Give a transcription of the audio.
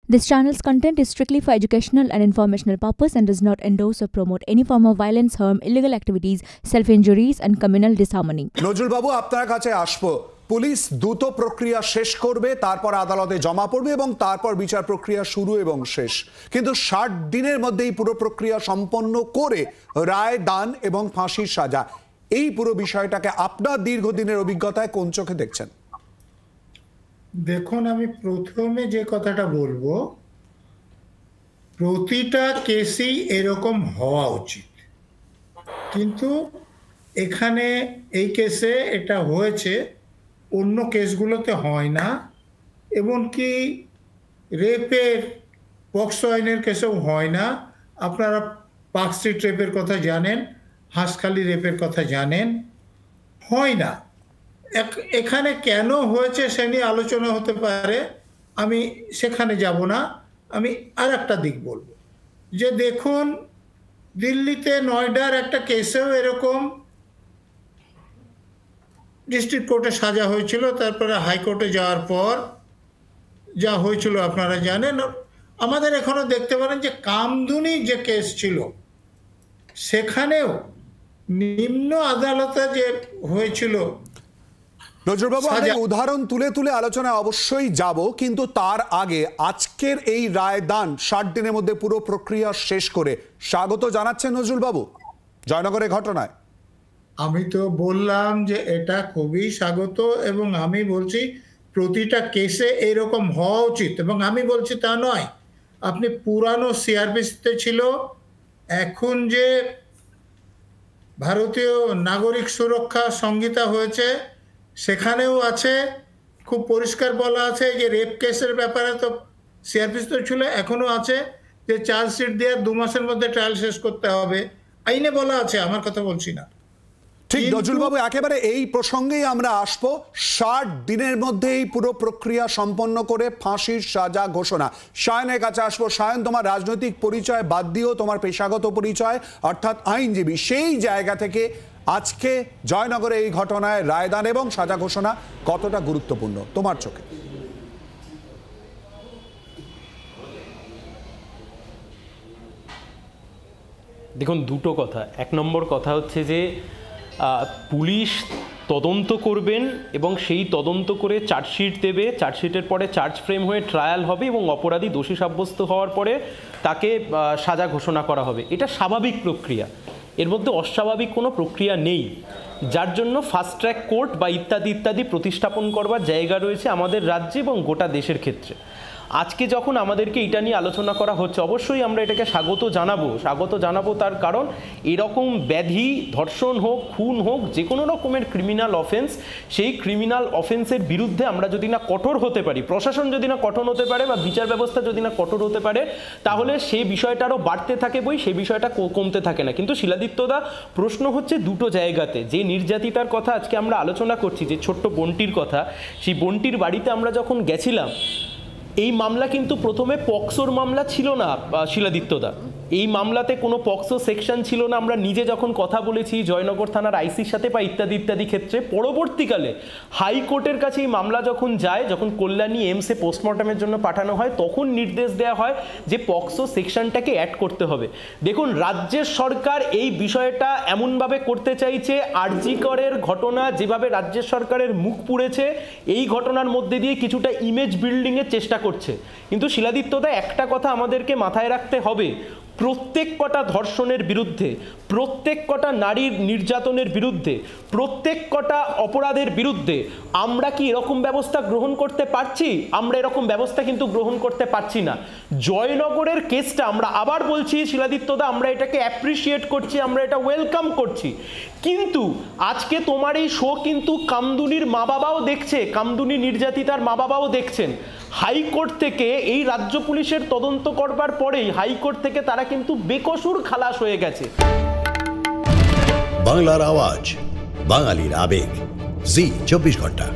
This channel's content is strictly for educational and informational purpose and does not endorse or promote any form of violence, harm, illegal activities, self-injuries and communal disharmony. Nazrul বাবু, আপনার কাছে আসবো। Police দ্রুত প্রক্রিয়া শেষ করবে, তারপর আদালতে জমা পড়বে এবং তারপর বিচার প্রক্রিয়া শুরু এবং শেষ। কিন্তু 60 দিনের মধ্যেই পুরো প্রক্রিয়া সম্পন্ন করে রায় দান এবং ফাঁসির সাজা, এই পুরো বিষয়টাকে আপনার দীর্ঘদিনের অভিজ্ঞতায় কোন চোখে দেখছেন? দেখুন, আমি প্রথমে যে কথাটা বলবো, প্রতিটা কেসই এরকম হওয়া উচিত, কিন্তু এখানে এই কেসে এটা হয়েছে, অন্য কেসগুলোতে হয় না। এমনকি রেপের পক্সো আইনের কেসেও হয় না। আপনারা পার্ক স্ট্রিট রেপের কথা জানেন, হাঁসখালি রেপের কথা জানেন, হয় না। এখানে কেন হয়েছে সে নিয়ে আলোচনা হতে পারে, আমি সেখানে যাব না। আমি আর একটা দিক বলবো যে দেখুন, দিল্লিতে নয়ডার একটা কেসেও এরকম ডিস্ট্রিক্ট কোর্টে সাজা হয়েছিল, তারপরে হাইকোর্টে যাওয়ার পর যা হয়েছিল আপনারা জানেন। আমাদের এখনো দেখতে পারেন যে কামদুনি যে কেস ছিল, সেখানেও নিম্ন আদালতে যে হয়েছিল। নজরুলবাবু, আমি উদাহরণ তুলে তুলে আলোচনা অবশ্যই যাব, কিন্তু তার আগে আজকের এই রায় দান 60 দিনের মধ্যে পুরো প্রক্রিয়া শেষ করে স্বাগত জানাচ্ছেন নজরুলবাবু জয়নগরের ঘটনায়? আমি তো বললাম যে এটা খুবই স্বাগত, এবং আমি বলছি প্রতিটা কেসে এরকম হওয়া উচিত। এবং আমি বলছি তা নয়, আপনি পুরানো সিআরপিসিতে ছিল, এখন যে ভারতীয় নাগরিক সুরক্ষা সংহিতা হয়েছে সেখানেও আছে, খুব পরিষ্কার বলা আছে যে রেপ কেসের ব্যাপারে তো সিআরপিসিতে ছিল, এখনও আছে যে চার্জশিট দিয়ে 2 মাসের মধ্যে ট্রায়াল শেষ করতে হবে, আইনে বলা আছে, আমার কথা বলছি না। ঠিক নজরুলবাবু, একেবারে এই প্রসঙ্গেই আমরা আসবো। 60 দিনের মধ্যে এই পুরো প্রক্রিয়া সম্পন্ন করে ফাঁসির সাজা ঘোষণা। সায়নের কাছে আসবো। সায়ন, তোমার রাজনৈতিক পরিচয় বাদ দিয়েও তোমার পেশাগত পরিচয় অর্থাৎ আইনজীবী, সেই জায়গা থেকে আজকে জয়নগরে এই ঘটনায় রায়দান এবং সাজা ঘোষণা কতটা গুরুত্বপূর্ণ তোমার চোখে? দেখুন, দুটো কথা। 1 নম্বর কথা হচ্ছে যে পুলিশ তদন্ত করবেন এবং সেই তদন্ত করে চার্জশিট দেবে, চার্জশিটের পরে চার্জ ফ্রেম হয়ে ট্রায়াল হবে এবং অপরাধী দোষী সাব্যস্ত হওয়ার পরে তাকে সাজা ঘোষণা করা হবে। এটা স্বাভাবিক প্রক্রিয়া, এর মধ্যে অস্বাভাবিক কোনো প্রক্রিয়া নেই, যার জন্য ফাস্ট ট্র্যাক কোর্ট বা ইত্যাদি ইত্যাদি প্রতিস্থাপন করবার জায়গা রয়েছে আমাদের রাজ্যে এবং গোটা দেশের ক্ষেত্রে। আজকে যখন আমাদেরকে এটা নিয়ে আলোচনা করা হচ্ছে, অবশ্যই আমরা এটাকে স্বাগত জানাবো। তার কারণ এরকম ব্যাধি, ধর্ষণ হোক, খুন হোক, যে কোনো রকমের ক্রিমিনাল অফেন্স, সেই ক্রিমিনাল অফেন্সের বিরুদ্ধে আমরা যদি না কঠোর হতে পারি, প্রশাসন যদি না কঠোর হতে পারে বা বিচার ব্যবস্থা যদি না কঠোর হতে পারে, তাহলে সেই বিষয়টা আরও বাড়তে থাকে সেই বিষয়টা কমতে থাকে না। কিন্তু শিলাদিত্যদা, প্রশ্ন হচ্ছে দুটো জায়গাতে। যে নির্যাতিতার কথা আজকে আমরা আলোচনা করছি, যে ছোট্ট বোনটির কথা, সেই বোনটির বাড়িতে আমরা যখন গেছিলাম, এই মামলা কিন্তু প্রথমে পক্সোর মামলা ছিল না শিলাদিত্যদা। এই মামলাতে কোনো পক্সো সেকশন ছিল না। আমরা নিজে যখন কথা বলেছি জয়নগর থানার আইসির সাথে বা ইত্যাদি ইত্যাদি ক্ষেত্রে, পরবর্তীকালে হাইকোর্টের কাছে এই মামলা যখন যায়, যখন কল্যাণী এমসে পোস্টমর্টমের জন্য পাঠানো হয়, তখন নির্দেশ দেওয়া হয় যে পক্সো সেকশনটাকে অ্যাড করতে হবে। দেখুন, রাজ্যের সরকার এই বিষয়টা এমনভাবে করতে চাইছে, আরজি করের ঘটনা যেভাবে রাজ্যের সরকারের মুখ পুড়েছে, এই ঘটনার মধ্যে দিয়ে কিছুটা ইমেজ বিল্ডিংয়ের চেষ্টা করছে। কিন্তু শিলাদিত্যদা, একটা কথা আমাদেরকে মাথায় রাখতে হবে, প্রত্যেক কটা ধর্ষণের বিরুদ্ধে, প্রত্যেক কটা নারীর নির্যাতনের বিরুদ্ধে, প্রত্যেক কটা অপরাধের বিরুদ্ধে আমরা কি এরকম ব্যবস্থা গ্রহণ করতে পারছি? আমরা এরকম ব্যবস্থা কিন্তু গ্রহণ করতে পারছি না। জয়নগরের কেসটা আমরা আবার বলছি শিলাদিত্যদা, আমরা এটাকে অ্যাপ্রিসিয়েট করছি, আমরা এটা ওয়েলকাম করছি, কিন্তু আজকে তোমার এই শো কিন্তু কামদুনির মা বাবাও দেখছে, কামদুনি নির্যাতিতার মা বাবাও দেখছেন। হাইকোর্ট থেকে এই রাজ্য পুলিশের তদন্ত করবার পরেই হাইকোর্ট থেকে তারা কিন্তু বেকসুর খালাস হয়ে গেছে। বাংলার আওয়াজ, বাঙালির আবেগ, জি 24 ঘন্টা।